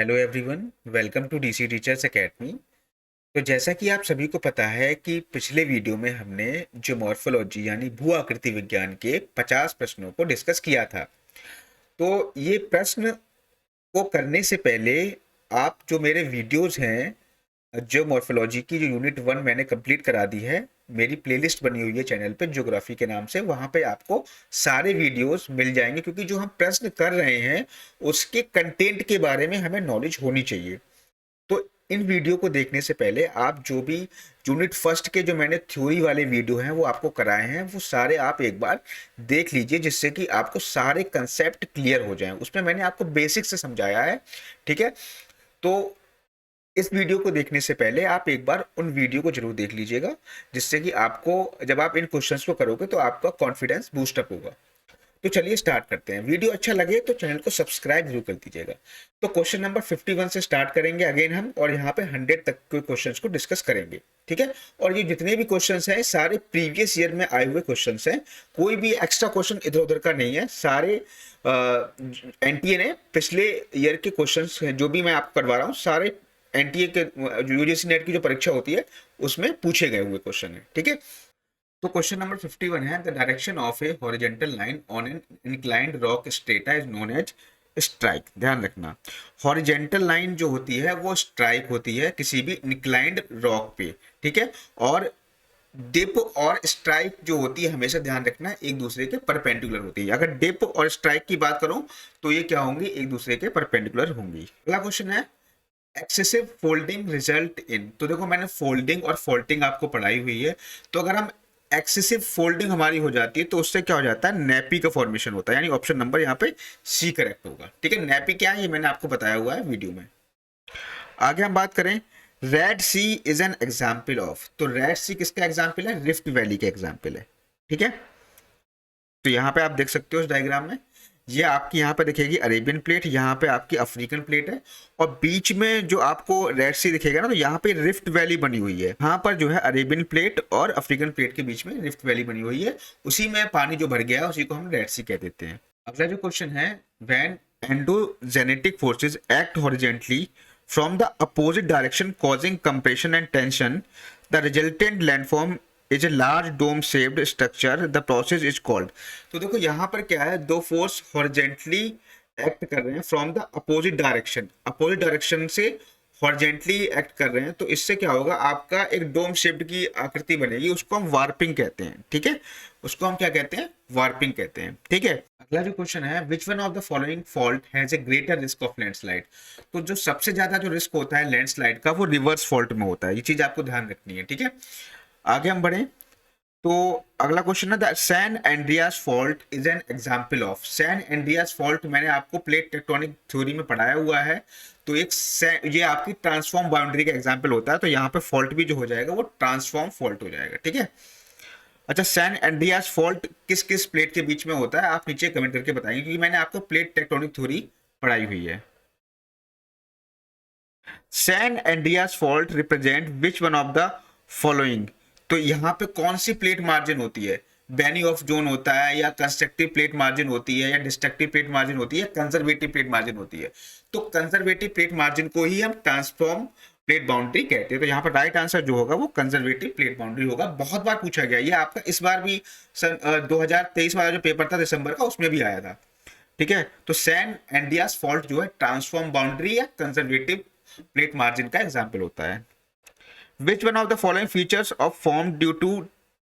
Hello everyone, welcome to DC teachers academy. तो जैसा कि आप सभी को पता है कि पिछले वीडियो में हमने ज्योमॉर्फोलॉजी यानी भू आकृति विज्ञान के 50 प्रश्नों को डिस्कस किया था। तो ये प्रश्न को करने से पहले आप जो मेरे वीडियोस हैं ज्योमॉर्फोलॉजी की जो यूनिट 1 मैंने कंप्लीट करा दी है, मेरी प्लेलिस्ट बनी हुई है चैनल पे ज्योग्राफी के नाम से, वहां पे आपको सारे वीडियोस मिल जाएंगे क्योंकि जो हम प्रश्न कर रहे हैं उसके कंटेंट के बारे में हमें नॉलेज होनी चाहिए। तो इन वीडियो को देखने से पहले आप जो भी यूनिट फर्स्ट के जो मैंने थ्योरी वाले वीडियो हैं वो आपको कराए हैं वो सारे आप एक बार देख लीजिए, जिससे कि आपको सारे कंसेप्ट क्लियर हो जाएं। उसमें मैंने आपको बेसिक से समझाया है, ठीक है। तो इस वीडियो को देखने से पहले आप एक बार उन वीडियो को जरूर देख लीजिएगा, जिससे कि आपको जब आप इन क्वेश्चंस को करोगे तो आपका कॉन्फिडेंस बूस्टअप होगा। तो चलिए स्टार्ट करते हैं। वीडियो अच्छा लगे तो चैनल को सब्सक्राइब जरूर कर दीजिएगा। तो क्वेश्चन नंबर 51 से स्टार्ट करेंगे अगेन हम, और यहाँ पे 100 तक के क्वेश्चंस को डिस्कस करेंगे, ठीक है। और ये जितने भी क्वेश्चंस हैं सारे प्रीवियस ईयर में आए हुए क्वेश्चंस हैं, कोई भी एक्स्ट्रा क्वेश्चन इधर उधर का नहीं है। सारे एनटीए ने पिछले ईयर के क्वेश्चंस जो भी मैं आपको करवा रहा हूँ, सारे एनटीए के यूजीसी नेट की जो परीक्षा होती है उसमें पूछे गए हुए क्वेश्चन है, ठीक है। तो क्वेश्चन नंबर 51 है, the direction of a horizontal line on an inclined rock strata is known as strike. ध्यान रखना, हॉरिजेंटल लाइन जो होती है वो स्ट्राइक होती है किसी भी इंक्लाइंड रॉक पे, ठीक है। और डिप और स्ट्राइक जो होती है, हमेशा ध्यान रखना, एक दूसरे के परपेंडिकुलर होती है। अगर डिप और स्ट्राइक की बात करूं तो ये क्या होंगी, एक दूसरे के परपेंडिकुलर होंगी। अगला क्वेश्चन है, एक्सेसिव फोल्डिंग रिजल्ट इन। तो देखो मैंने फोल्डिंग और फोल्डिंग आपको पढ़ाई हुई है। तो अगर हम एक्सेसिव फोल्डिंग हमारी हो जाती है तो उससे क्या हो जाता है, नेपी का फॉर्मेशन होता है, यानी ऑप्शन नंबर यहाँ पे सी करेक्ट होगा, ठीक है। नेपी क्या है ये मैंने आपको बताया हुआ है वीडियो में। आगे हम बात करें, red sea is an example of. तो रेड सी किसका एग्जाम्पल है, रिफ्ट वैली का एग्जाम्पल है, ठीक है। तो यहाँ पे आप देख सकते हो इस डायग्राम में, ये आपकी यहाँ पे दिखेगी अरेबियन प्लेट, यहाँ पे आपकी अफ्रीकन प्लेट है, और बीच में जो आपको रेड सी दिखेगा ना, तो यहाँ पे रिफ्ट वैली बनी हुई है। यहाँ पर जो है अरेबियन प्लेट और अफ्रीकन प्लेट के बीच में रिफ्ट वैली बनी हुई है, उसी में पानी जो भर गया है उसी को हम रेड सी कह देते हैं। अगला जो क्वेश्चन है, when endogenetic forces act horizontally from the opposite direction causing compression and tension, the resultant landform is a large dome shaped structure, the process is called. तो देखो यहाँ पर क्या है, दो फोर्स हॉरिजेंटली एक्ट कर रहे हैं from the opposite direction, opposite direction से हॉरिजेंटली एक्ट कर रहे हैं, तो इससे क्या होगा, आपका एक डोम शेप्ड की आकृति बनेगी, उसको हम वार्पिंग कहते हैं, ठीक है। उसको हम क्या कहते हैं, वार्पिंग कहते हैं, ठीक है। अगला जो क्वेश्चन है, which one of the following fault has a greater risk of landslide. तो जो सबसे ज्यादा जो रिस्क होता है लैंडस्लाइड का वो रिवर्स फॉल्ट में होता है, ये चीज आपको ध्यान रखनी है, ठीक है। आगे हम बढ़े तो अगला क्वेश्चन है, the San Andreas fault is an example of. San Andreas fault मैंने आपको प्लेट टेक्टोनिक थ्योरी में पढ़ाया हुआ है। तो एक ये आपकी ट्रांसफॉर्म बाउंड्री का एग्जांपल होता है, तो यहाँ पे फॉल्ट भी जो हो जाएगा वो ट्रांसफॉर्म फॉल्ट हो जाएगा, ठीक है। अच्छा, सैन एंड्रियास फॉल्ट किस किस प्लेट के बीच में होता है, आप नीचे कमेंट करके बताइए, क्योंकि मैंने आपको प्लेट टेक्टोनिक थ्योरी पढ़ाई हुई है। San Andreas fault represent which one of the following. तो यहाँ पे कौन सी प्लेट मार्जिन होती है, बेनी ऑफ जोन होता है, या कंस्ट्रक्टिव प्लेट मार्जिन होती है, या डिस्ट्रक्टिव प्लेट मार्जिन होती है, कंजर्वेटिव प्लेट मार्जिन होती है। तो कंजर्वेटिव प्लेट मार्जिन को ही हम ट्रांसफॉर्म प्लेट बाउंड्री कहते हैं। तो यहाँ पर राइट आंसर जो होगा वो कंजर्वेटिव प्लेट बाउंड्री होगा। बहुत बार पूछा गया ये आपका, इस बार भी 2023 वाला जो पेपर था दिसंबर का उसमें भी आया था, ठीक है। तो सैन एंड्रियास फॉल्ट जो है ट्रांसफॉर्म बाउंड्री या कंजर्वेटिव प्लेट मार्जिन का एग्जाम्पल होता है। Which one of the following features of form due to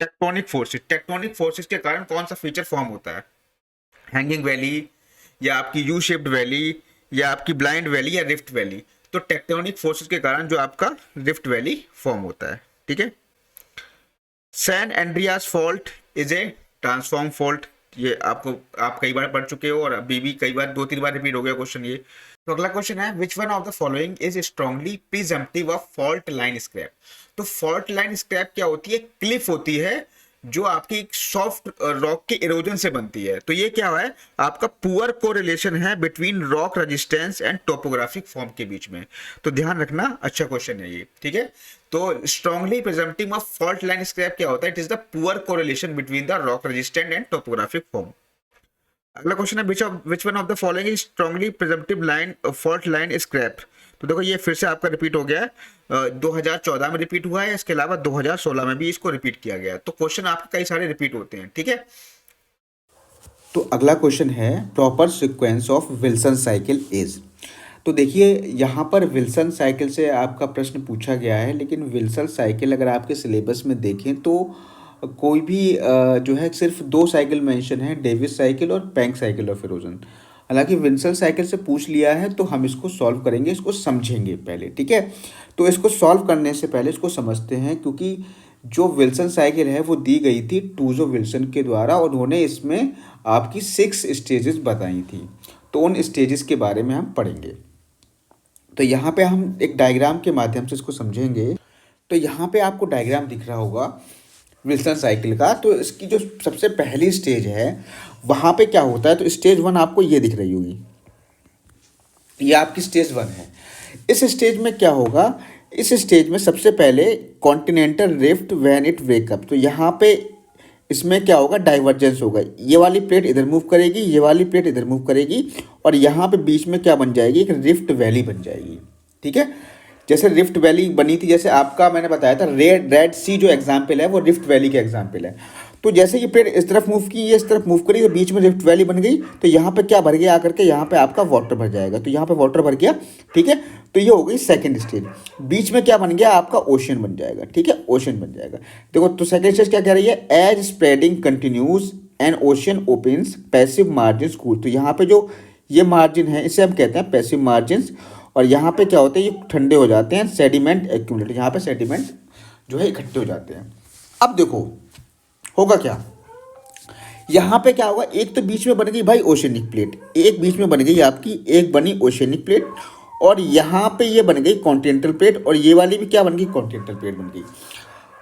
tectonic forces. Tectonic forces के कारण कौन सा फीचर फॉर्म होता है, हैंगिंग वैली, या आपकी यू शेप्ड वैली, या आपकी ब्लाइंड वैली, या रिफ्ट वैली। तो टेक्टोनिक फोर्सेस के कारण जो आपका रिफ्ट वैली फॉर्म होता है, ठीक है। San Andreas fault is a transform fault, ये आपको आप कई बार पढ़ चुके हो और अभी भी कई बार 2-3 बार रिपीट हो गया क्वेश्चन ये। तो अगला क्वेश्चन है, which one of the following is strongly presumptive of fault line scrap. तो फॉल्ट लाइन स्क्रैप क्या होती है, क्लिफ होती है जो आपकी सॉफ्ट रॉक के इरोजन से बनती है। तो ये क्या है, आपका पुअर कोरिलेशन है between rock resistance and topographic form के बीच में। तो ध्यान रखना, अच्छा क्वेश्चन है ये, ठीक है। तो strongly presumptive of fault line scrap क्या होता है, it is the poor correlation between the rock resistant and topographic form. अगला क्वेश्चन है which one of the following is strongly presumptive line fault line is scrap. तो देखो ये फिर से आपका रिपीट हो गया है, 2014 में रिपीट हुआ है, इसके अलावा 2016 में भी इसको रिपीट किया गया है। तो क्वेश्चन आपके कई सारे रिपीट होते हैं, ठीक है। तो अगला क्वेश्चन है proper sequence of Wilson cycle is. तो देखिए यहाँ पर विल्सन साइकिल से आपका प्रश्न पूछा गया है, लेकिन विल्सन साइकिल अगर आपके सिलेबस में देखें तो कोई भी जो है सिर्फ दो साइकिल मेंशन है, डेविस साइकिल और पैंक साइकिल ऑफ इरोजन। हालांकि विल्सन साइकिल से पूछ लिया है तो हम इसको सॉल्व करेंगे, इसको समझेंगे पहले, ठीक है। तो इसको सॉल्व करने से पहले इसको समझते हैं, क्योंकि जो विल्सन साइकिल है वो दी गई थी टूजो विल्सन के द्वारा, और उन्होंने इसमें आपकी 6 स्टेजेस बताई थी। तो उन स्टेजेस के बारे में हम पढ़ेंगे। तो यहाँ पे हम एक डायग्राम के माध्यम से इसको समझेंगे। तो यहाँ पे आपको डायग्राम दिख रहा होगा विल्सन साइकिल का। तो इसकी जो सबसे पहली स्टेज है वहाँ पे क्या होता है, तो स्टेज 1 आपको ये दिख रही होगी, ये आपकी स्टेज 1 है। इस स्टेज में क्या होगा, इस स्टेज में सबसे पहले continental rift when it breakup. तो यहाँ पे इसमें क्या होगा, डाइवर्जेंस होगा। ये वाली प्लेट इधर मूव करेगी, ये वाली प्लेट इधर मूव करेगी, और यहाँ पे बीच में क्या बन जाएगी, एक रिफ्ट वैली बन जाएगी, ठीक है। जैसे रिफ्ट वैली बनी थी, जैसे आपका मैंने बताया था रेड सी जो एग्जाम्पल है वो रिफ्ट वैली का एग्जाम्पल है। तो जैसे ये प्लेट इस तरफ मूव की, ये इस तरफ मूव करी, तो बीच में रिफ्ट वैली बन गई। तो यहाँ पे क्या भर गया आकर के, यहाँ पे आपका वाटर भर जाएगा। तो यहाँ पे वाटर भर गया, ठीक है। तो ये हो गई सेकंड स्टेज। बीच में क्या बन गया, आपका ओशन बन जाएगा, ठीक है, ओशन बन जाएगा। देखो तो सेकंड स्टेज क्या कह रही है, as spreading continues and ocean opens passive margin cool. तो यहाँ पे जो ये मार्जिन है इसे हम कहते हैं पैसिव मार्जिन, और यहाँ पे क्या होते हैं, ये ठंडे हो जाते हैं, सेडिमेंट एक्यूमुलेट, यहाँ पे सेडिमेंट जो है इकट्ठे हो जाते हैं। अब देखो होगा क्या, यहाँ पे क्या होगा, एक तो बीच में बन गई भाई ओशनिक प्लेट, एक बीच में बन गई आपकी, एक बनी ओशनिक प्लेट, और यहाँ पे ये बन गई कॉन्टिनेंटल प्लेट, और ये वाली भी क्या बन गई, कॉन्टिनेंटल प्लेट बन गई।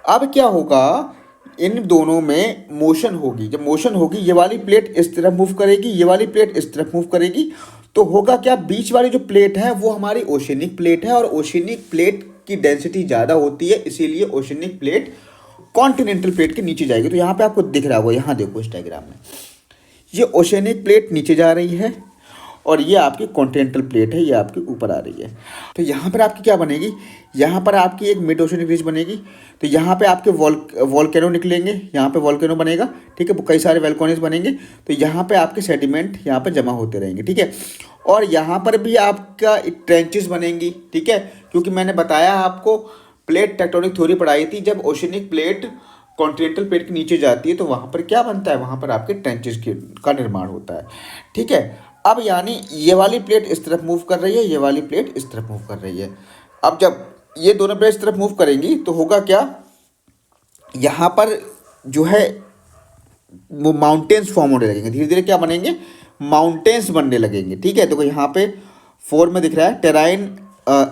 अब क्या होगा, इन दोनों में मोशन होगी। जब मोशन होगी, ये वाली प्लेट इस तरफ मूव करेगी, ये वाली प्लेट इस तरफ मूव करेगी। तो होगा क्या, बीच वाली जो प्लेट है वो हमारी ओशनिक प्लेट है, और ओशनिक प्लेट की डेंसिटी ज़्यादा होती है, इसीलिए ओशनिक प्लेट कॉन्टिनेंटल प्लेट के नीचे जाएगी। तो यहाँ पे आपको दिख रहा होगा, यहाँ देखो इस डायग्राम में, ये ओशनिक प्लेट नीचे जा रही है, और ये आपकी कॉन्टिनेंटल प्लेट है, ये आपके ऊपर आ रही है। तो यहाँ पर आपकी क्या बनेगी, यहाँ पर आपकी एक मिड ओशनिक रिज बनेगी। तो यहाँ पे आपके वॉल्केनो निकलेंगे, यहाँ पे वॉल्केनो बनेगा, ठीक है, कई सारे वॉल्केनोज बनेंगे। तो यहाँ पे आपके सेडिमेंट यहाँ पे जमा होते रहेंगे, ठीक है। और यहाँ पर भी आपका ट्रेंचेस बनेंगी, ठीक है, क्योंकि मैंने बताया आपको, प्लेट टेक्टोनिक थ्योरी पढ़ाई थी, जब ओशनिक प्लेट कॉन्टिनेंटल प्लेट के नीचे जाती है तो वहाँ पर क्या बनता है, वहाँ पर आपके ट्रेंचेस का निर्माण होता है, ठीक है। अब यानी ये वाली प्लेट इस तरफ मूव कर रही है, ये वाली प्लेट इस तरफ मूव कर रही है। अब जब ये दोनों प्लेट इस तरफ मूव करेंगी तो होगा क्या, यहाँ पर जो है वो माउंटेन्स फॉर्म होने लगेंगे, धीरे धीरे क्या बनेंगे, माउंटेन्स बनने लगेंगे, ठीक है। तो यहाँ पे 4 में दिख रहा है terrain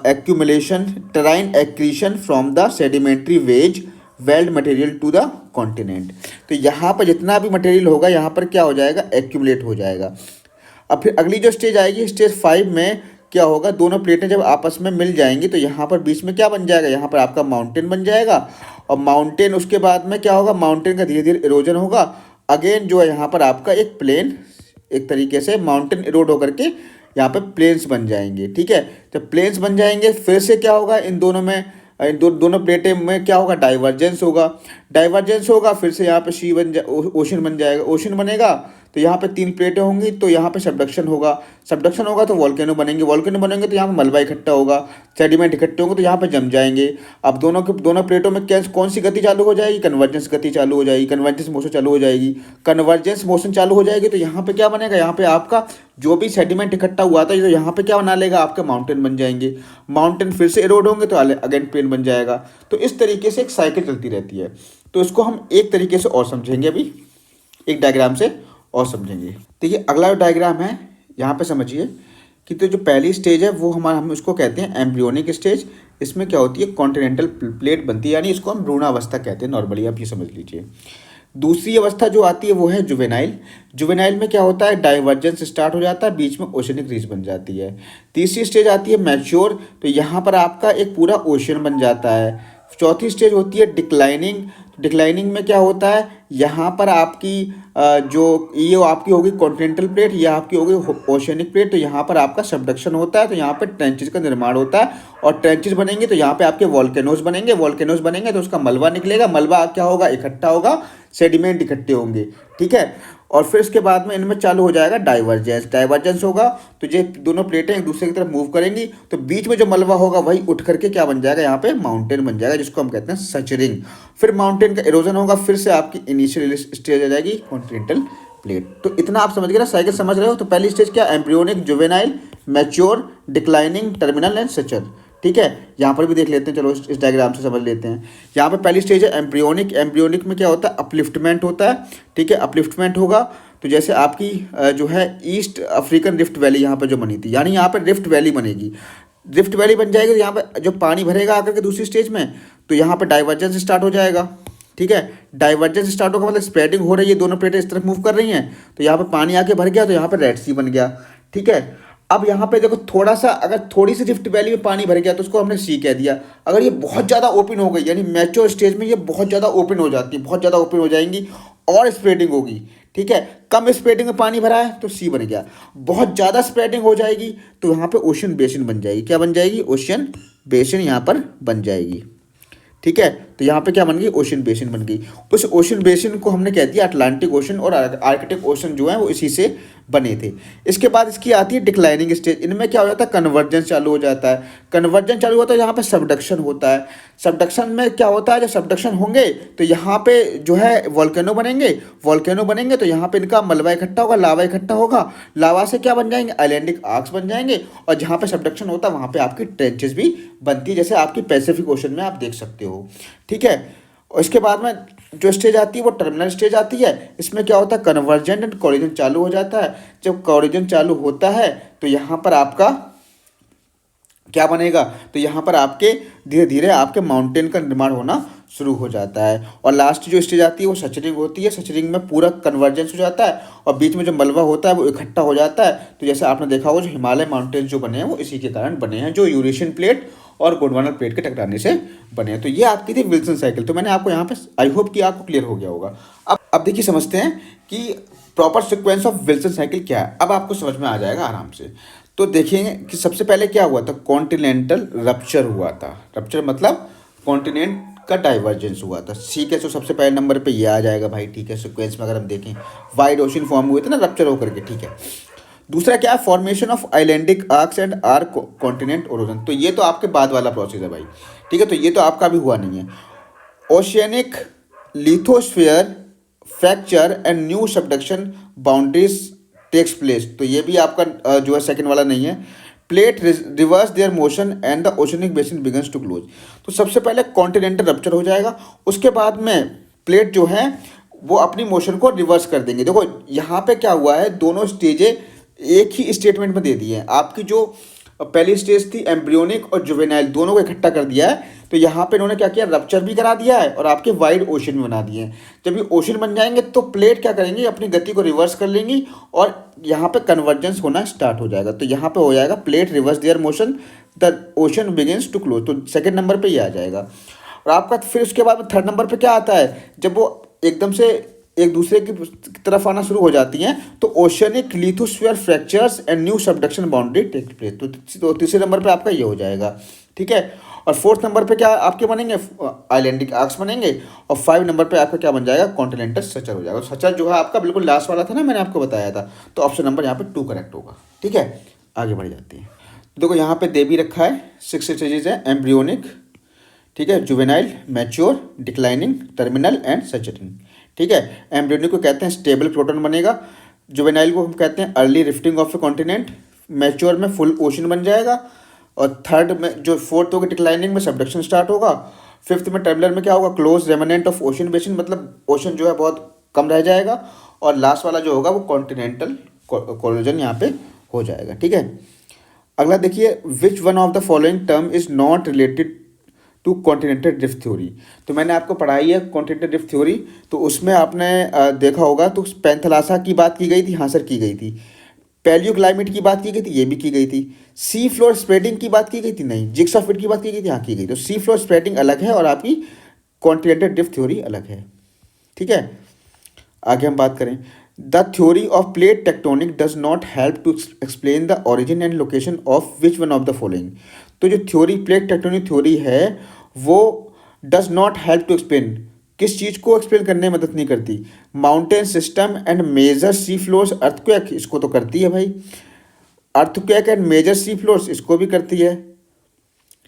accumulation, terrain accretion from the sedimentary wedge weld material to the continent. तो यहाँ पर जितना भी मटेरियल होगा यहाँ पर क्या हो जाएगा, एक्यूमुलेट हो जाएगा। अब फिर अगली जो स्टेज आएगी, स्टेज 5 में क्या होगा, दोनों प्लेटें जब आपस में मिल जाएंगी तो यहाँ पर बीच में क्या बन जाएगा, यहाँ पर आपका माउंटेन बन जाएगा। और माउंटेन उसके बाद में क्या होगा, माउंटेन का धीरे धीरे इरोजन होगा। अगेन जो है यहाँ पर आपका एक प्लेन, एक तरीके से माउंटेन इरोड होकर के यहाँ पे प्लेन्स बन जाएंगे, ठीक है। जब प्लेन्स बन जाएंगे फिर से क्या होगा, इन दोनों में दोनों प्लेटें में क्या होगा, डाइवर्जेंस होगा। डाइवर्जेंस होगा, फिर से यहाँ पे सी ओशन बन जाएगा, ओशन बनेगा तो यहाँ पे 3 प्लेटें होंगी, तो यहाँ पे सबडक्शन होगा, सबडक्शन होगा तो वॉल्केनो बनेंगे, वॉल्केनो बनेंगे तो यहाँ पे मलबा इकट्ठा होगा, सेडिमेंट इकट्ठे होंगे तो यहाँ पे जम जाएंगे। अब दोनों प्लेटों में कौन सी गति चालू हो जाएगी, कन्वर्जेंस गति चालू हो जाएगी, कन्वर्जेंस मोशन चालू हो जाएगी। कन्वर्जेंस मोशन चालू हो जाएगी तो यहाँ पे क्या बनेगा, यहाँ पे आपका जो भी सेडिमेंट इकट्ठा हुआ था तो यहाँ पे क्या बना लेगा, आपके माउंटेन बन जाएंगे। माउंटेन फिर से इरोड होंगे तो अगेन प्लेन बन जाएगा। तो इस तरीके से एक साइकिल चलती रहती है। तो इसको हम एक तरीके से और समझेंगे, अभी एक डायग्राम से और समझेंगे। देखिए अगला जो डायग्राम है यहाँ पे समझिए कि तो जो पहली स्टेज है वो हम इसको कहते हैं एम्ब्रियोनिक स्टेज। इसमें क्या होती है, कॉन्टिनेंटल प्लेट बनती है, यानी इसको हम भ्रूणावस्था कहते हैं नॉर्मली, आप ये समझ लीजिए। दूसरी अवस्था जो आती है वो है जुवेनाइल। जुवेनाइल में क्या होता है, डाइवर्जेंस स्टार्ट हो जाता है, बीच में ओशनिक रीज बन जाती है। तीसरी स्टेज आती है मैच्योर, तो यहाँ पर आपका एक पूरा ओशन बन जाता है। चौथी स्टेज होती है डिक्लाइनिंग। डिक्लाइनिंग में क्या होता है, यहाँ पर आपकी जो ये आपकी होगी कॉन्टिनेंटल प्लेट, ये आपकी होगी ओशियनिक प्लेट। तो यहाँ पर आपका सबडक्शन होता है, तो यहाँ पर ट्रेंचेस का निर्माण होता है, और ट्रेंचेस बनेंगे तो यहाँ पे आपके वॉल्केनोज बनेंगे। वॉल्केनोज बनेंगे तो उसका मलबा निकलेगा, मलबा क्या होगा, इकट्ठा होगा, सेडिमेंट इकट्ठे होंगे, ठीक है। और फिर उसके बाद में इनमें चालू हो जाएगा डाइवर्जेंस। डाइवर्जेंस होगा तो ये दोनों प्लेटें एक दूसरे की तरफ मूव करेंगी, तो बीच में जो मलबा होगा वही उठ करके क्या बन जाएगा, यहाँ पे माउंटेन बन जाएगा, जिसको हम कहते हैं सचरिंग। फिर माउंटेन का इरोजन होगा, फिर से आपकी इनिशियल स्टेज आ जाएगी कॉन्टिनेंटल प्लेट। तो इतना आप समझ गए ना, साइकिल समझ रहे हो। तो पहली स्टेज क्या, embryonic, juvenile, mature, declining, terminal and Sachar, ठीक है। यहाँ पर भी देख लेते हैं, चलो इस डायग्राम से समझ लेते हैं। यहाँ पे पहली स्टेज है एम्ब्रियोनिक। एम्ब्रियोनिक में क्या होता है, अपलिफ्टमेंट होता है, ठीक है। अपलिफ्टमेंट होगा तो जैसे आपकी जो है ईस्ट अफ्रीकन रिफ्ट वैली यहाँ पे जो बनी थी, यानी यहाँ पे रिफ्ट वैली बनेगी। रिफ्ट वैली बन जाएगी तो यहाँ पे जो पानी भरेगा आकर के दूसरी स्टेज में, तो यहाँ पे डाइवर्जेंस स्टार्ट हो जाएगा, ठीक है। डाइवर्जेंस स्टार्ट होगा मतलब स्प्रेडिंग हो रही है, दोनों प्लेटें इस तरफ मूव कर रही हैं, तो यहाँ पे पानी आके भर गया, तो यहाँ पे रेड सी बन गया, ठीक है। अब यहाँ पे देखो थोड़ा सा, अगर थोड़ी सी रिफ्ट वैली में पानी भर गया तो उसको हमने सी कह दिया। अगर ये बहुत ज़्यादा ओपन हो गई, यानी मैच्योर स्टेज में ये बहुत ज़्यादा ओपन हो जाती है, बहुत ज़्यादा ओपन हो जाएंगी और स्प्रेडिंग होगी, ठीक है। कम स्प्रेडिंग में पानी भरा है तो सी बन गया, बहुत ज़्यादा स्प्रेडिंग हो जाएगी तो यहाँ पे ओशियन बेसिन बन जाएगी। क्या बन जाएगी, ओशियन बेसिन यहाँ पर बन जाएगी, ठीक है। तो यहाँ पे क्या बन गई, ओशन बेसिन बन गई। उस ओशन बेसिन को हमने कह दिया अटलांटिक ओशन, और आर्कटिक ओशन जो है वो इसी से बने थे। इसके बाद इसकी आती है डिक्लाइनिंग स्टेज। इनमें क्या हो जाता है, कन्वर्जेंस चालू हो जाता है। कन्वर्जेंस चालू होता है, यहाँ पे सबडक्शन होता है। सबडक्शन में क्या होता है, जब सबडक्शन होंगे तो यहाँ पे जो है वॉल्केनो बनेंगे। वॉल्केनो बनेंगे तो यहाँ पे इनका मलबा इकट्ठा होगा, लावा इकट्ठा होगा। लावा से क्या बन जाएंगे, आइलैंडिक आर्क्स बन जाएंगे, और जहाँ पे सबडक्शन होता है वहाँ पे आपकी ट्रेंचेस भी बनती है, जैसे आपकी पैसिफिक ओशन में आप देख सकते हो, ठीक है। और इसके बाद में जो स्टेज आती है वो टर्मिनल स्टेज आती है। इसमें क्या होता है, कन्वर्जेंट एंड कोलिजन चालू हो जाता है। जब कोलिजन चालू होता है तो यहाँ पर आपका क्या बनेगा, तो यहाँ पर आपके धीरे धीरे आपके माउंटेन का निर्माण होना शुरू हो जाता है। और लास्ट जो स्टेज आती है वो सचरिंग होती है। सचरिंग में पूरा कन्वर्जेंस हो जाता है और बीच में जो मलबा होता है वो इकट्ठा हो जाता है। तो जैसे आपने देखा होगा, जो हिमालय माउंटेन्स जो बने हैं वो इसी के कारण बने हैं, जो यूरेशियन प्लेट और गोंडवाना प्लेट के टकराने से बने हैं। तो ये आपकी थी विल्सन साइकिल। तो मैंने आपको यहाँ पे, आई होप कि आपको क्लियर हो गया होगा। अब देखिए, समझते हैं कि proper sequence of Wilson cycle क्या है। अब आपको समझ में आ जाएगा आराम से। तो देखेंगे कि सबसे पहले क्या हुआ था, कॉन्टिनेंटल रप्चर हुआ था। रप्चर मतलब कॉन्टिनेंट का डाइवर्जेंस हुआ था, ठीक है। तो सबसे पहले नंबर पे ये आ जाएगा भाई, ठीक है। सीक्वेंस में अगर हम देखें, वाइड ओशन फॉर्म हुए थे ना रप्चर होकर के, ठीक है। दूसरा क्या है, formation of islandic arcs and arc continent orogen. तो ये तो आपके बाद वाला प्रोसेस है भाई, ठीक है। तो ये तो आपका भी हुआ नहीं है। Oceanic lithosphere fracture and new subduction boundaries takes place. तो ये भी आपका जो है सेकंड वाला नहीं है। Plate reverse their motion and the oceanic basin begins to close. तो सबसे पहले कॉन्टिनेंटल रप्चर हो जाएगा, उसके बाद में प्लेट जो है वो अपनी मोशन को रिवर्स कर देंगे। देखो यहाँ पे क्या हुआ है, दोनों स्टेजें एक ही स्टेटमेंट में दे दी हैं। आपकी जो पहली स्टेज थी एम्ब्रियोनिक और जुवेनाइल, दोनों को इकट्ठा कर दिया है। तो यहाँ पे इन्होंने क्या किया, रप्चर भी करा दिया है और आपके वाइड ओशन में बना दिए हैं। जब ये ओशन बन जाएंगे तो प्लेट क्या करेंगी, अपनी गति को रिवर्स कर लेंगी और यहाँ पे कन्वर्जेंस होना स्टार्ट हो जाएगा। तो यहाँ पे हो जाएगा plate reverse their motion, the ocean begins to close. तो सेकंड नंबर पे ये आ जाएगा। और आपका फिर उसके बाद में थर्ड नंबर पे क्या आता है, जब वो एकदम से एक दूसरे की तरफ आना शुरू हो जाती हैं तो oceanic lithosphere fractures and new subduction boundary take place. तो तीसरे नंबर पे आपका ये हो जाएगा, ठीक है। और फोर्थ नंबर पे क्या आपके बनेंगे, आइलैंडिक आर्क्स बनेंगे। और 5 नंबर पे आपका क्या बन जाएगा, कॉन्टिनेंटल सचर हो जाएगा। सचर जो है आपका बिल्कुल लास्ट वाला था ना, मैंने आपको बताया था। तो ऑप्शन नंबर यहाँ पे 2 करेक्ट होगा, ठीक है। आगे बढ़ जाती है। देखो यहाँ पे दे भी रखा है 6 स्टेजेस है, एम्ब्रियोनिक, ठीक है, juvenile, mature, declining, terminal and suturing, ठीक है। एम्ब्रियोनिक को कहते हैं स्टेबल प्रोटॉन बनेगा, जुवेनाइल को हम कहते हैं early rifting of A continent, mature में फुल ओशन बन जाएगा, और थर्ड में जो फोर्थ होगा डिक्लाइनिंग में सबडक्शन स्टार्ट होगा, फिफ्थ में टर्मिनल में क्या होगा, close remnant of ocean basin, मतलब ओशन जो है बहुत कम रह जाएगा, और लास्ट वाला जो होगा वो कॉन्टिनेंटल कोलिजन यहाँ पे हो जाएगा, ठीक है। अगला देखिए, which one of the following term is not related to continental drift theory. तो मैंने आपको पढ़ाई है कॉन्टिनेंटल ड्रिफ्ट थ्योरी, तो उसमें आपने देखा होगा तो पैंथलासा की बात की गई थी, हाँ सर की गई थी। पैलियो क्लाइमेट की बात की गई थी, ये भी की गई थी। सी फ्लोर स्प्रेडिंग की बात की गई थी, नहीं। जिग्स ऑफ फिट की बात की गई थी, हाँ की गई। तो सी फ्लोर स्प्रेडिंग अलग है और आपकी कॉन्टिनेंटल ड्रिफ्ट थ्योरी अलग है, ठीक है। आगे हम बात करें, the theory of plate tectonic does not help to explain the origin and location of which one of the following. तो जो थ्योरी प्लेट टेक्टोनिक थ्योरी है वो does not help to explain, किस चीज़ को एक्सप्लेन करने में मदद नहीं करती। Mountain system and major sea floors, earthquake इसको तो करती है भाई, earthquake and major sea floors इसको भी करती है,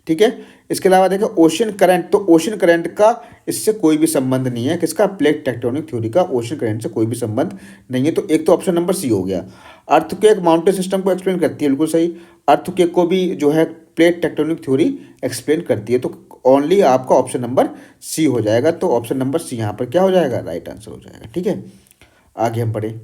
ठीक है। इसके अलावा देखो ओशन करंट, तो ओशन करंट का इससे कोई भी संबंध नहीं है, किसका, प्लेट टेक्टोनिक थ्योरी का ओशन करंट से कोई भी संबंध नहीं है। तो एक तो ऑप्शन नंबर सी हो गया। अर्थक्वेक माउंटेन सिस्टम को एक्सप्लेन करती है, बिल्कुल सही। अर्थक्वेक को भी जो है प्लेट टेक्टोनिक थ्योरी एक्सप्लेन करती है, तो ओनली आपका ऑप्शन नंबर सी हो जाएगा। तो ऑप्शन नंबर सी यहाँ पर क्या हो जाएगा, राइट आंसर हो जाएगा, ठीक है। आगे हम पढ़ें,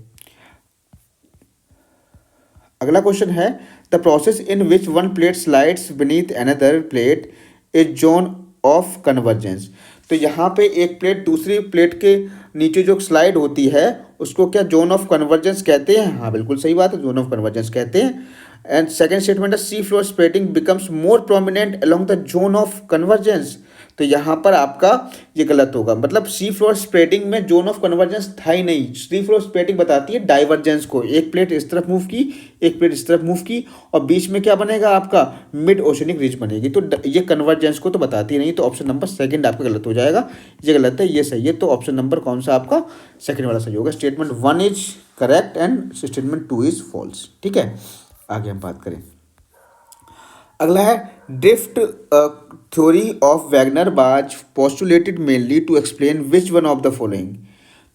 अगला क्वेश्चन है, the process in which one plate slides beneath another plate is zone of convergence. तो यहाँ पे एक प्लेट दूसरी प्लेट के नीचे जो स्लाइड होती है उसको क्या जोन ऑफ कन्वर्जेंस कहते हैं, हाँ बिल्कुल सही बात है, जोन ऑफ कन्वर्जेंस कहते हैं। एंड सेकेंड स्टेटमेंट है, sea floor spreading becomes more prominent along the zone of convergence. तो यहाँ पर आपका ये गलत होगा, मतलब सी फ्लोर स्प्रेडिंग में जोन ऑफ कन्वर्जेंस था ही नहीं। सी फ्लोर स्प्रेडिंग बताती है डाइवर्जेंस को, एक प्लेट इस तरफ मूव की, एक प्लेट इस तरफ मूव की, और बीच में क्या बनेगा आपका, मिड ओशनिक रिज बनेगी। तो ये कन्वर्जेंस को तो बताती नहीं, तो ऑप्शन नंबर सेकंड आपका गलत हो जाएगा। ये गलत है, ये सही है। तो ऑप्शन नंबर कौन सा आपका, सेकंड वाला सही होगा। Statement 1 is correct and statement 2 is false, ठीक है। आगे हम बात करें, अगला है, drift theory of Wegener was postulated mainly to explain which one of the following.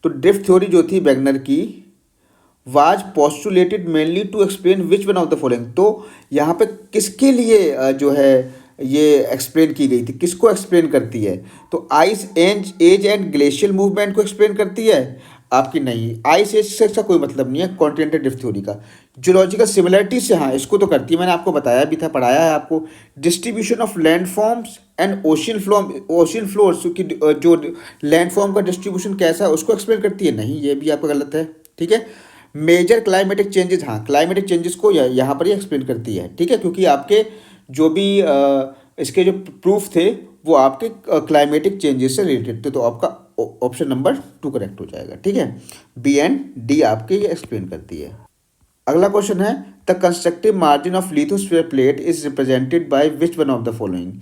तो ड्रिफ्ट थ्योरी जो थी वैगनर की, was postulated mainly to explain which one of the following. तो यहाँ पे किसके लिए जो है ये एक्सप्लेन की गई थी, किसको एक्सप्लेन करती है। तो ice age and glacial movement को एक्सप्लेन करती है आपकी, नहीं। आइस एज से इसका कोई मतलब नहीं है कॉन्टिनेंटल ड्रिफ्ट थ्योरी का। जियोलॉजिकल सिमिलरिटी से हाँ इसको तो करती है, मैंने आपको बताया भी था, पढ़ाया है आपको। Distribution of landforms and ocean floors की जो लैंडफॉर्म का डिस्ट्रीब्यूशन कैसा है उसको एक्सप्लेन करती है, नहीं, ये भी आपका गलत है, ठीक है। मेजर क्लाइमेटिक चेंजेस, हाँ क्लाइमेटिक चेंजेस को यहाँ पर ही एक्सप्लेन करती है, ठीक है, क्योंकि आपके जो भी इसके जो प्रूफ थे वो आपके क्लाइमेटिक चेंजेस से रिलेटेड थे। तो आपका ऑप्शन नंबर 2 करेक्ट हो जाएगा, ठीक है। बी एंड डी आपके ये एक्सप्लेन करती है। अगला क्वेश्चन है, the constructive margin of lithosphere plate is represented by which one of the following.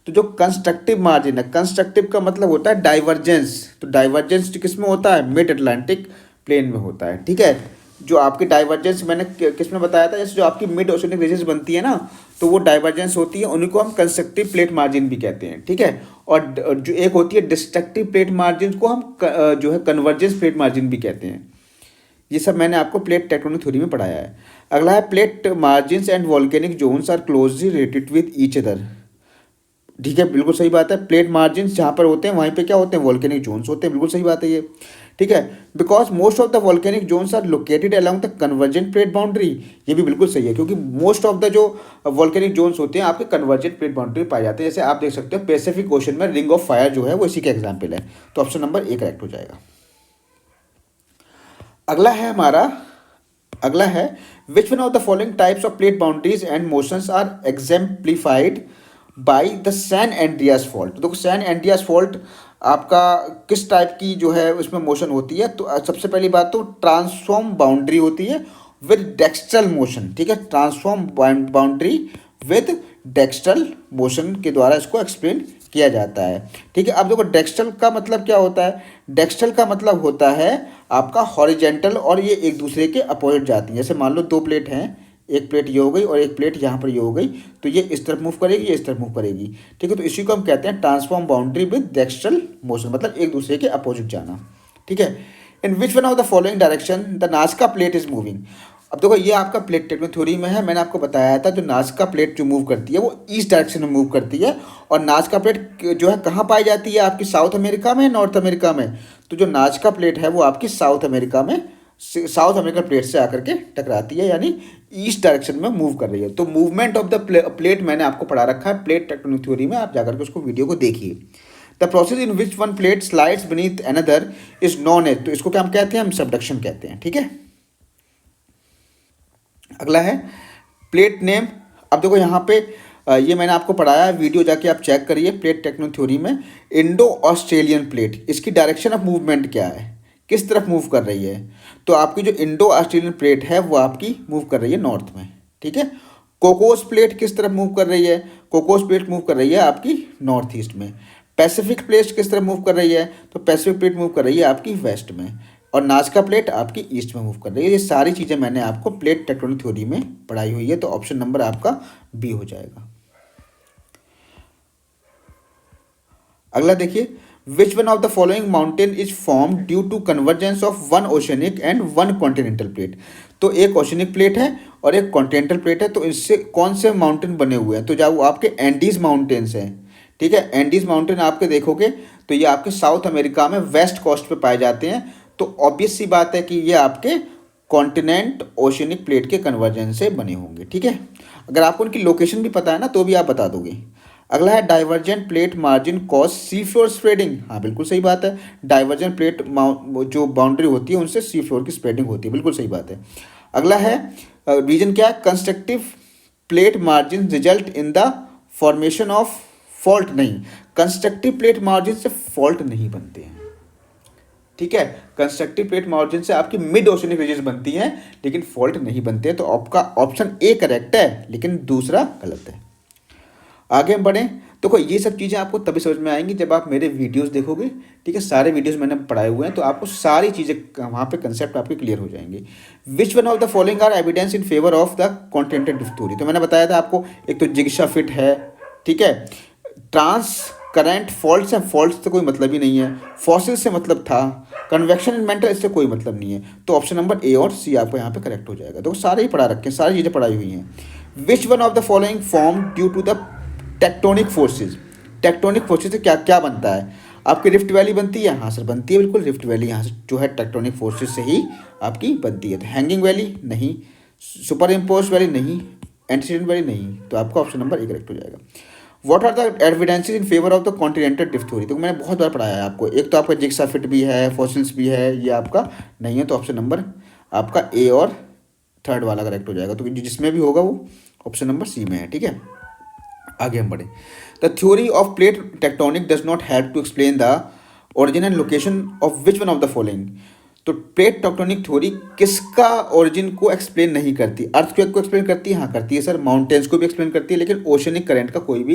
तो जो कंस्ट्रक्टिव मार्जिन है, कंस्ट्रक्टिव का मतलब होता है डाइवर्जेंस। तो डाइवर्जेंस किस में होता है, मिड अटलांटिक प्लेन में होता है, ठीक है। जो आपकी डाइवर्जेंस मैंने किस में बताया था, जैसे जो आपकी मिड ओशनिक रीजन्स बनती है ना, तो वो डाइवर्जेंस होती है, उन्हीं को हम कंस्ट्रक्टिव प्लेट मार्जिन भी कहते हैं, ठीक है। और जो एक होती है डिस्ट्रक्टिव प्लेट मार्जिन को हम जो है कन्वर्जेंस प्लेट मार्जिन भी कहते हैं। ये सब मैंने आपको प्लेट टेक्टोनिक थ्योरी में पढ़ाया है। अगला है, plate margins and volcanic zones are closely related with each other. ठीक है, बिल्कुल सही बात है। प्लेट मार्जिन्स जहाँ पर होते हैं वहीं पे क्या होते हैं, वॉल्केनिक जोन्स होते हैं, बिल्कुल सही बात है ये, ठीक है। Because most of the volcanic zones are located along the convergent plate boundary. ये भी बिल्कुल सही है, क्योंकि मोस्ट ऑफ द जो वॉल्केनिक जोन्स होते हैं आपके कन्वर्जेंट प्लेट बाउंड्री पाए जाते हैं। जैसे आप देख सकते हो पैसिफिक ओशन में रिंग ऑफ फायर जो है वो इसी का एग्जाम्पल है। तो ऑप्शन नंबर ए करेक्ट हो जाएगा। अगला है हमारा, अगला है, which one of the following types of plate boundaries and motions are exemplified by the San Andreas fault. देखो सैन एंड्रियास फॉल्ट आपका किस टाइप की जो है उसमें मोशन होती है। तो सबसे पहली बात तो ट्रांसफॉर्म बाउंड्री होती है विद डेक्स्ट्रल मोशन, ठीक है। Transform boundary with dextral motion के द्वारा इसको एक्सप्लेन किया जाता है, ठीक है। अब देखो डेक्स्ट्रल का मतलब क्या होता है, डेक्स्ट्रल का मतलब होता है आपका हॉरिजेंटल, और ये एक दूसरे के अपोजिट जाती हैं। जैसे मान लो दो प्लेट हैं, एक प्लेट ये हो गई और एक प्लेट यहाँ पर ये हो गई, तो ये इस तरफ मूव करेगी, ये इस तरफ मूव करेगी, ठीक है। तो इसी को हम कहते हैं transform boundary with dextral motion, मतलब एक दूसरे के अपोजिट जाना, ठीक है। In which one of the following direction the Nazca plate is moving. अब देखो ये आपका प्लेट टेक्टोनिक थ्योरी में है, मैंने आपको बताया था जो नाजका प्लेट जो मूव करती है वो ईस्ट डायरेक्शन में मूव करती है। और नाजका प्लेट जो है कहाँ पाई जाती है, आपकी साउथ अमेरिका में, नॉर्थ अमेरिका में। तो जो नाजका प्लेट है वो आपकी साउथ अमेरिका में, साउथ अमेरिकन प्लेट से आकर के टकराती है, यानी ईस्ट डायरेक्शन में मूव कर रही है। तो मूवमेंट ऑफ द प्लेट मैंने आपको पढ़ा रखा है प्लेट टेक्टोनिक थ्योरी में, आप जाकर के उसको वीडियो को देखिए। The process in which one plate slides beneath another is known as, तो इसको क्या हम कहते हैं, हम सबडक्शन कहते हैं, ठीक है। अगला है प्लेट नेम। अब देखो यहाँ पे ये मैंने आपको पढ़ाया है, वीडियो जाके आप चेक करिए प्लेट टेक्टोनिक थ्योरी में। इंडो ऑस्ट्रेलियन प्लेट, इसकी डायरेक्शन ऑफ मूवमेंट क्या है, किस तरफ मूव कर रही है? तो आपकी जो इंडो ऑस्ट्रेलियन प्लेट है वो आपकी मूव कर रही है नॉर्थ में, ठीक है। कोकोस प्लेट किस तरफ मूव कर रही है? कोकोस प्लेट मूव कर रही है आपकी नॉर्थ ईस्ट में। पैसिफिक प्लेट किस तरफ मूव कर रही है? तो पैसिफिक प्लेट मूव कर रही है आपकी वेस्ट में। और नाजका प्लेट आपकी ईस्ट में मूव कर रही है। ये सारी चीज़ें मैंने आपको प्लेट टेक्टोनिक थ्योरी में पढ़ाई हुई है, तो ऑप्शन नंबर आपका बी हो जाएगा। अगला देखिए, which one of the following mountain is form due to convergence of one oceanic and one continental plate. तो एक ओशनिक प्लेट है और एक कॉन्टिनेंटल प्लेट है, तो इससे कौन से माउंटेन बने हुए हैं? तो जब वो आपके एंडीज माउंटेन्स हैं, ठीक है। एंडीज माउंटेन आपके देखोगे तो ये आपके साउथ अमेरिका में वेस्ट कोस्ट पे पाए जाते हैं। तो ऑब्वियस सी बात है कि ये आपके कॉन्टिनेंट ओशनिक प्लेट के कन्वर्जन से बने होंगे, ठीक है। अगर आपको उनकी लोकेशन भी पता है ना तो भी आप बता दोगे। अगला है divergent plate margin cause sea floor spreading. हाँ बिल्कुल सही बात है, डाइवर्जेंट प्लेट जो बाउंड्री होती है उनसे सी फ्लोर की स्प्रेडिंग होती है, बिल्कुल सही बात है। अगला है रीजन क्या है? Constructive plate margin result in the formation of fault. नहीं, कंस्ट्रक्टिव प्लेट मार्जिन से फॉल्ट नहीं बनते हैं, ठीक है। कंस्ट्रक्टिव प्लेट मार्जिन से आपकी मिड ओशनिक रीजन बनती हैं लेकिन फॉल्ट नहीं बनते। तो आपका ऑप्शन ए करेक्ट है लेकिन दूसरा गलत है। आगे हम बढ़ें, देखो ये सब चीज़ें आपको तभी समझ में आएंगी जब आप मेरे वीडियोस देखोगे, ठीक है। सारे वीडियोस मैंने पढ़ाए हुए हैं तो आपको सारी चीज़ें वहाँ पे कंसेप्ट आपके क्लियर हो जाएंगे। Which one of the following are evidence in favour of the continental drift theory. तो मैंने बताया था आपको, एक तो जिग्शा फिट है, ठीक है। ट्रांस करंट फॉल्ट से, फॉल्ट से कोई मतलब ही नहीं है। फॉसिल से मतलब था, कन्वेक्शन एंड मेंटल इससे कोई मतलब नहीं है। तो ऑप्शन नंबर ए और सी आपको यहाँ पे करेक्ट हो जाएगा। तो सारे ही पढ़ा रखे हैं, सारी चीज़ें पढ़ाई हुई हैं। Which one of the following form due to the tectonic forces. Tectonic forces से क्या क्या बनता है? आपकी रिफ्ट वैली बनती है, हाँ सर बनती है बिल्कुल। रिफ्ट वैली यहाँ से जो है टेक्टोनिक फोर्सेज से ही आपकी बनती है। तो हैंगिंग वैली नहीं, सुपर इम्पोज वैली नहीं, एंटीसीडेंट वैली नहीं। तो आपका ऑप्शन नंबर ए करेक्ट हो जाएगा। What are the evidences in favour of the continental drift theory. तो मैंने बहुत बार पढ़ाया है आपको। एक तो आपका जिग्सा फिट भी है, फॉसिल्स भी है, ये आपका नहीं है। तो ऑप्शन नंबर आपका ए और थर्ड वाला करेक्ट हो जाएगा। तो जिसमें भी होगा वो ऑप्शन नंबर सी में है, ठीक है। आगे हम बढ़े, the theory of plate tectonic does not help to explain the origin and location of which one of the following. तो प्लेट टेक्टोनिक थ्योरी किसका ओरिजिन को एक्सप्लेन नहीं करती? अर्थक्वेक को एक्सप्लेन करती है, हाँ करती है सर। माउंटेन्स को भी एक्सप्लेन करती है, लेकिन ओशनिक करंट का कोई भी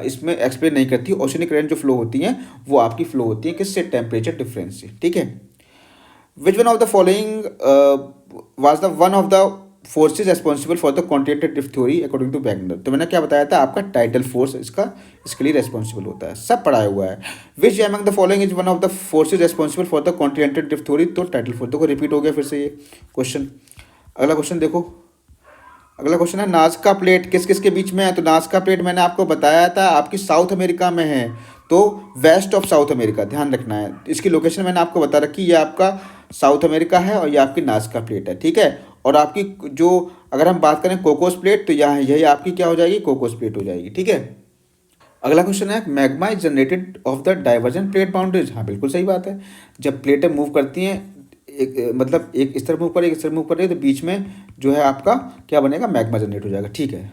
इसमें एक्सप्लेन नहीं करती। ओशनिक करंट जो फ्लो होती हैं वो आपकी फ्लो होती है किससे? टेम्परेचर डिफरेंस से, ठीक है। Which one of the following was the one of the forces responsible for the continental drift theory according to Wegener. तो मैंने क्या बताया था आपका टाइटल फोर्स इसके लिए रेस्पॉन्सिबल होता है, सब पढ़ाया हुआ है। Which among the following is one of the forces responsible for the continental drift theory. तो टाइटल फोर्स देखो रिपीट हो गया फिर से ये क्वेश्चन। अगला क्वेश्चन देखो, अगला क्वेश्चन है नाजका प्लेट किस किस के बीच में है। तो नाजका प्लेट मैंने आपको बताया था आपकी साउथ अमेरिका में है, तो वेस्ट ऑफ साउथ अमेरिका ध्यान रखना है। इसकी लोकेशन मैंने आपको बता रखी, ये आपका साउथ अमेरिका है और ये आपकी नाजका प्लेट है, ठीक है। और आपकी जो अगर हम बात करें कोकोस प्लेट, तो यहाँ यही आपकी क्या हो जाएगी? कोकोस प्लेट हो जाएगी, ठीक है। अगला क्वेश्चन है magma is generated of the divergent plate boundaries. हाँ बिल्कुल सही बात है। जब प्लेटें मूव करती हैं, एक मतलब एक इस तरफ मूव कर रही है, एक इस तरफ मूव कर रही है, तो बीच में जो है आपका क्या बनेगा? मैग्मा जनरेट हो जाएगा, ठीक है।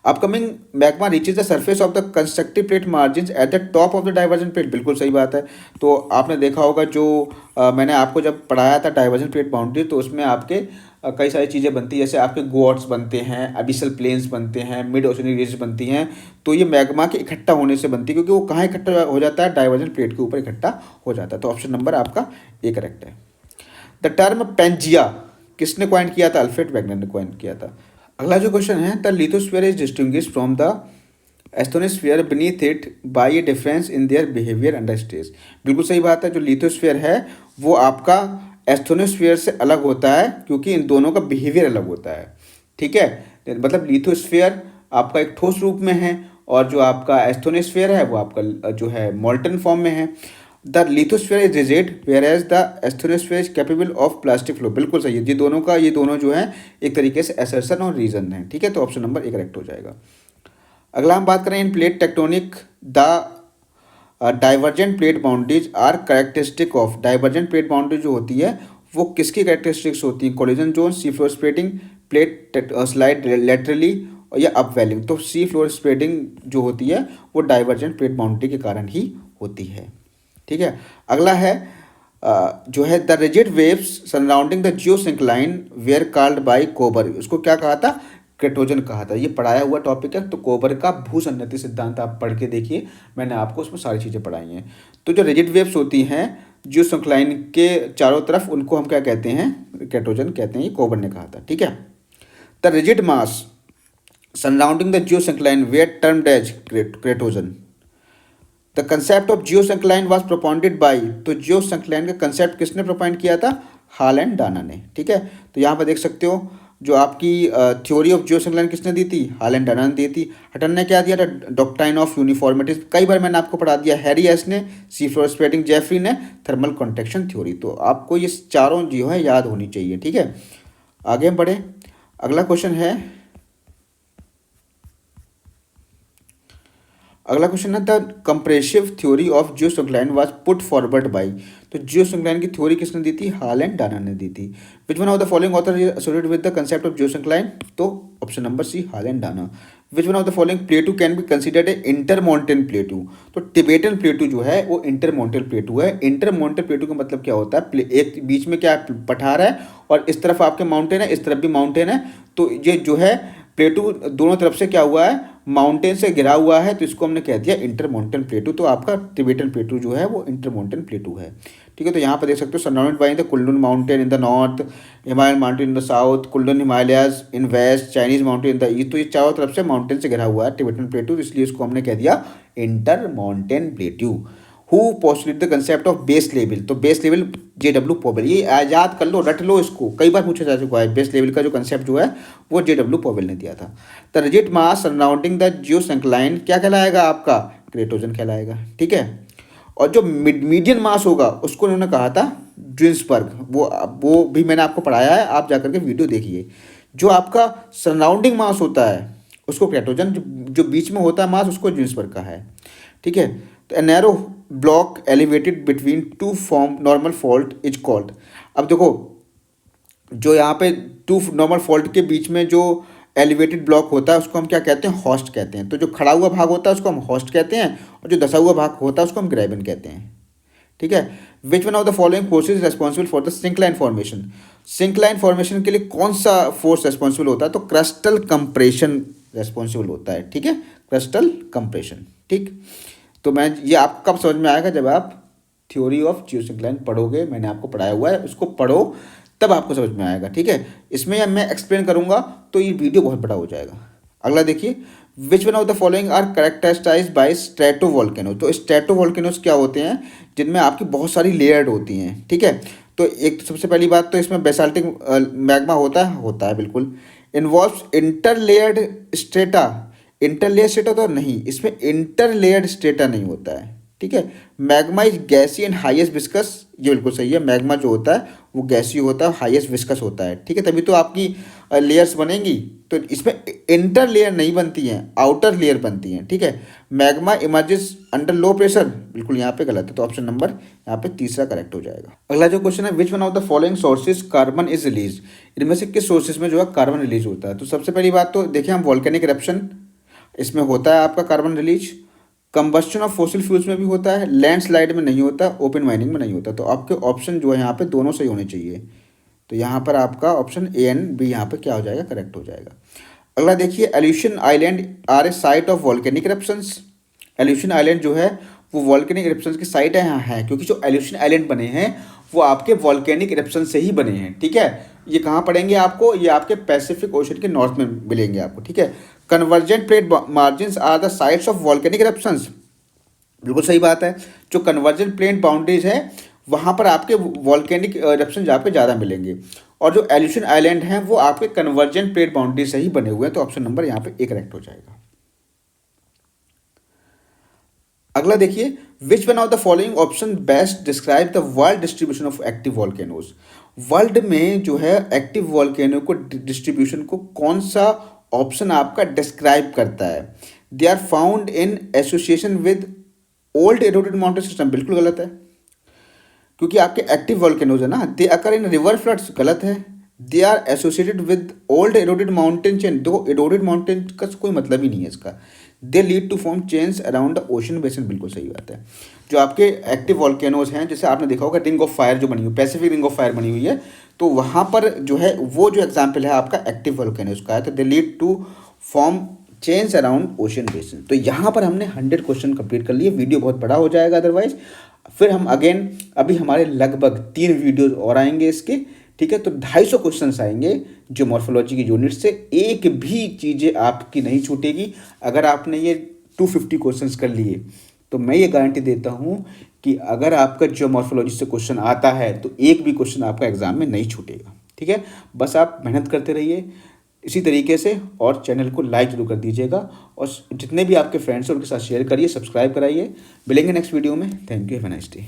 Upcoming magma reaches the surface of the constructive plate margin at the top of the divergent plate. बिल्कुल सही बात है। तो आपने देखा होगा जो मैंने आपको जब पढ़ाया था डाइवर्जेंट प्लेट बाउंड्री, तो उसमें आपके कई सारी चीज़ें बनती हैं, जैसे आपके गोट्स बनते हैं, अबिसल प्लेन्स बनते हैं, मिड ओशनिक रीज बनती हैं। तो ये मैग्मा के इकट्ठा होने से बनती है, क्योंकि वो कहाँ इकट्ठा हो जाता है? डाइवर्जेंट प्लेट के ऊपर इकट्ठा हो जाता है। तो ऑप्शन नंबर आपका ए करेक्ट है। द टर्म पेंजिया किसने कॉइन किया था? अल्फ्रेड वैगनर ने कॉइन किया था। अगला जो क्वेश्चन है, the lithosphere is distinguished from the asthenosphere beneath it by a difference in their behaviour under stress. बिल्कुल सही बात है। जो लिथोस्फीयर है वो आपका एस्थोनोस्फीयर से अलग होता है क्योंकि इन दोनों का बिहेवियर अलग होता है, ठीक है। मतलब लिथोस्फीयर आपका एक ठोस रूप में है और जो आपका एस्थोनोस्फीयर है वो आपका जो है मोल्टन फॉर्म में है। The lithosphere is rigid whereas the asthenosphere is capable of plastic flow. बिल्कुल सही है। ये दोनों जो है एक तरीके से असर्शन और रीजन है, ठीक है। तो ऑप्शन नंबर ए करेक्ट हो जाएगा। अगला हम बात करें in plate tectonic the divergent plate boundaries are characteristic of. Divergent plate boundary जो होती है वो किसकी कैरेक्टरिस्टिक्स होती हैं? Collision zone, sea floor splitting, plate slide laterally या अपवेलिंग। तो सी फ्लोर स्प्रेडिंग जो होती है वो डाइवर्जेंट प्लेट बाउंड्री के कारण ही होती है। ठीक है, अगला है जो है the rigid waves surrounding the geosyncline where called by कोबर। उसको क्या कहा था? क्रेटोजन कहा था। ये पढ़ाया हुआ टॉपिक है, तो कोबर का भूसन्नति सिद्धांत आप पढ़ के देखिए, मैंने आपको उसमें सारी चीज़ें पढ़ाई हैं। तो जो रिजिड वेव्स होती हैं जियोसिंक्लाइन के चारों तरफ, उनको हम क्या कहते हैं? क्रेटोजन कहते हैं। ये कोबर ने कहा था। ठीक है, the rigid mass surrounding the geosyncline were termed as kratogen. The concept of geosyncline was propounded by, तो जियोसिंक्लाइन का कंसेप्ट किसने प्रोपाउंड किया था? हॉल एंड डाना ने। ठीक है, तो यहाँ पर देख सकते हो जो आपकी थ्योरी ऑफ जियोसिंक्लाइन किसने दी थी? हॉल एंड डाना ने दी थी। हटन ने क्या दिया था? Doctrine of uniformity. कई बार मैंने आपको पढ़ा दिया। हैरी एस ने सी फ्लोर स्प्रेडिंग, जेफरी ने थर्मल कॉन्ट्रैक्शन थ्योरी। तो आपको ये चारों जो है याद होनी चाहिए। ठीक है, आगे हम बढ़े। अगला क्वेश्चन है the compressive theory of geosyncline was put forward by. तो जियोसिंक्लाइन की थ्योरी किसने दी थी? हॉल एंड डाना ने दी थी। Which one of the following author associated with the concept of geosyncline? तो option number C, Hall and Dana. Which one of the following plateau can be considered a intermontane plateau? तो Tibetan प्लेटू जो है वो इंटरमॉन्टेन प्लेटू है। इंटरमॉन्टेन प्लेटू का मतलब क्या होता है? एक बीच में क्या पठार है और इस तरफ आपके माउंटेन है, इस तरफ भी माउंटेन है। तो ये जो है प्लेटू दोनों तरफ से क्या हुआ है? माउंटेन से घिरा हुआ है, तो इसको हमने कह दिया इंटरमॉन्टेन प्लेटू। तो आपका टिबेटन प्लेटू जो है वो इंटरमॉन्टेन प्लेटू है। ठीक है, तो यहाँ पर देख सकते हो surrounded by the Kunlun mountain in the north, Himalayan mountain in the south, Kunlun Himalayas in west, Chinese mountain in the east. तो ये चारों तरफ से माउंटेन से घिरा हुआ है टिबेटन प्लेटू, इसलिए इसको हमने कह दिया intermontane plateau. Who postulate the concept of base level? तो बेस लेवल जे.डब्ल्यू पॉवेल। ये याद कर लो, रट लो इसको, कई बार पूछा जा चुका है। बेस लेवल का जो कंसेप्ट जो है वो जे.डब्ल्यू पॉवेल ने दिया था। The rigid mass surrounding the geosyncline क्या कहलाएगा? आपका क्रेटोजन कहलाएगा। ठीक है, और जो मीडियन मास होगा उसको उन्होंने कहा था ड्यूइसबर्ग। वो भी मैंने आपको पढ़ाया है, आप जाकर के वीडियो देखिए। जो आपका सराउंडिंग मास होता है उसको क्रेटोजन, जो बीच में होता है मास उसको ड्यूइसबर्ग का है। ठीक है, तो a narrow block elevated between two form normal fault is called. अब देखो, जो यहाँ पे टू नॉर्मल फॉल्ट के बीच में जो एलिवेटेड ब्लॉक होता है उसको हम क्या कहते हैं? होस्ट कहते हैं। तो जो खड़ा हुआ भाग होता है उसको हम होस्ट कहते हैं, और जो धंसा हुआ भाग होता है उसको हम ग्रेबन कहते हैं। ठीक है, which one of the following forces responsible for the syncline formation? Syncline formation के लिए कौन सा फोर्स रेस्पॉन्सिबल होता है? तो क्रस्टल कंप्रेशन रेस्पॉन्सिबल होता है। ठीक है, क्रस्टल कंप्रेशन। ठीक, तो मैं ये आपको कब समझ में आएगा? जब आप थ्योरी ऑफ जियोसिंक्लाइन पढ़ोगे, मैंने आपको पढ़ाया हुआ है, उसको पढ़ो तब आपको समझ में आएगा। ठीक है, इसमें मैं एक्सप्लेन करूंगा तो ये वीडियो बहुत बड़ा हो जाएगा। अगला देखिए, which one of the following are characterized by stratovolcano? तो स्ट्रेटोवोल्केनोस क्या होते हैं? जिनमें आपकी बहुत सारी लेयर्ड होती हैं। ठीक है, तो एक तो सबसे पहली बात तो इसमें बेसाल्टिक मैग्मा होता है बिल्कुल। Involves interlayered strata. Interlayer strata तो नहीं, इसमें इंटरलेयर्ड स्ट्रेटा नहीं होता है। ठीक है, magma is gassy and highest viscous. ये बिल्कुल सही है, मैग्मा जो होता है वो गैसी होता है, हाईएस्ट विस्कस होता है। ठीक है, तभी तो आपकी लेयर्स बनेंगी। तो इसमें इंटर लेयर नहीं बनती हैं, आउटर लेयर बनती हैं। ठीक है, magma emerges under low pressure, बिल्कुल यहाँ पे गलत है, तो ऑप्शन नंबर यहाँ पे तीसरा करेक्ट हो जाएगा। अगला जो क्वेश्चन है, which one of the following sources carbon is release? इनमें से किस सोर्सेज में जो है कार्बन रिलीज होता है? तो सबसे पहली बात तो देखिए, हम वॉल्केनिक इरप्शन, इसमें होता है आपका carbon release. Combustion of fossil fuels में भी होता है, लैंडस्लाइड में नहीं होता, ओपन माइनिंग में नहीं होता। तो आपके ऑप्शन जो है यहाँ पे दोनों सही होने चाहिए। तो यहाँ पर आपका ऑप्शन ए एंड बी यहाँ पे क्या हो जाएगा? करेक्ट हो जाएगा। अगला देखिए, Aleutian island are a site of volcanic eruptions. Aleutian island जो है वो वॉल्केनिक इरप्शंस की साइट है, यहाँ है, क्योंकि जो एल्यूशन आइलैंड बने हैं वो आपके वॉल्केनिक इरप्शन से ही बने हैं। ठीक है, ये कहाँ पड़ेंगे आपको? ये आपके पैसिफिक ओशन के नॉर्थ में मिलेंगे आपको। ठीक है, convergent plate margins are the sites of volcanic eruptions. बिल्कुल सही बात है, जो कन्वर्जेंट प्लेट बाउंड्रीज है वहाँ पर आपके वॉल्केनिक इरप्शन आपके ज़्यादा मिलेंगे, और जो एल्यूशन आइलैंड हैं वो आपके कन्वर्जेंट प्लेट बाउंड्री से ही बने हुए हैं। तो ऑप्शन नंबर यहाँ पे ए करेक्ट हो जाएगा। अगला देखिए, which one of the following option best describe the world distribution of active volcanoes? World में जो है एक्टिव वॉल्केनो को डिस्ट्रीब्यूशन को कौन सा ऑप्शन आपका डिस्क्राइब करता है? They are found in association with old eroded mountain system. बिल्कुल गलत है, क्योंकि आपके एक्टिव वॉल्केनोज है ना, दे अकर इन रिवर फ्लड्स, गलत है। They are associated with old eroded mountain chain. देखो एरोडेड माउंटेन का कोई मतलब ही नहीं है इसका। They lead to form chains around the ocean basin, बिल्कुल सही बात है। जो आपके एक्टिव वॉल्केनोज हैं, जैसे आपने देखा होगा रिंग ऑफ फायर जो बनी हुई, पैसिफिक रिंग ऑफ फायर बनी हुई है, तो वहाँ पर जो है वो जो एग्जाम्पल है आपका एक्टिव वॉल्केनोज का है। तो they lead to form chains around ocean basin. तो यहाँ पर हमने 100 क्वेश्चन कंप्लीट कर लिए। वीडियो बहुत बड़ा हो जाएगा अदरवाइज। फिर हम अगेन अभी हमारे लगभग 3 वीडियोज और आएंगे इसके, ठीक है। तो 250 क्वेश्चंस आएंगे जो मॉर्फोलॉजी की यूनिट से, एक भी चीज़ें आपकी नहीं छूटेगी। अगर आपने ये 250 क्वेश्चंस कर लिए तो मैं ये गारंटी देता हूँ कि अगर आपका जो मॉर्फोलॉजी से क्वेश्चन आता है तो एक भी क्वेश्चन आपका एग्जाम में नहीं छूटेगा, ठीक है। बस आप मेहनत करते रहिए इसी तरीके से, और चैनल को लाइक जरूर कर दीजिएगा, और जितने भी आपके फ्रेंड्स हैं उनके साथ शेयर करिए, सब्सक्राइब कराइए। मिलेंगे नेक्स्ट वीडियो में। Thank you, have a nice day.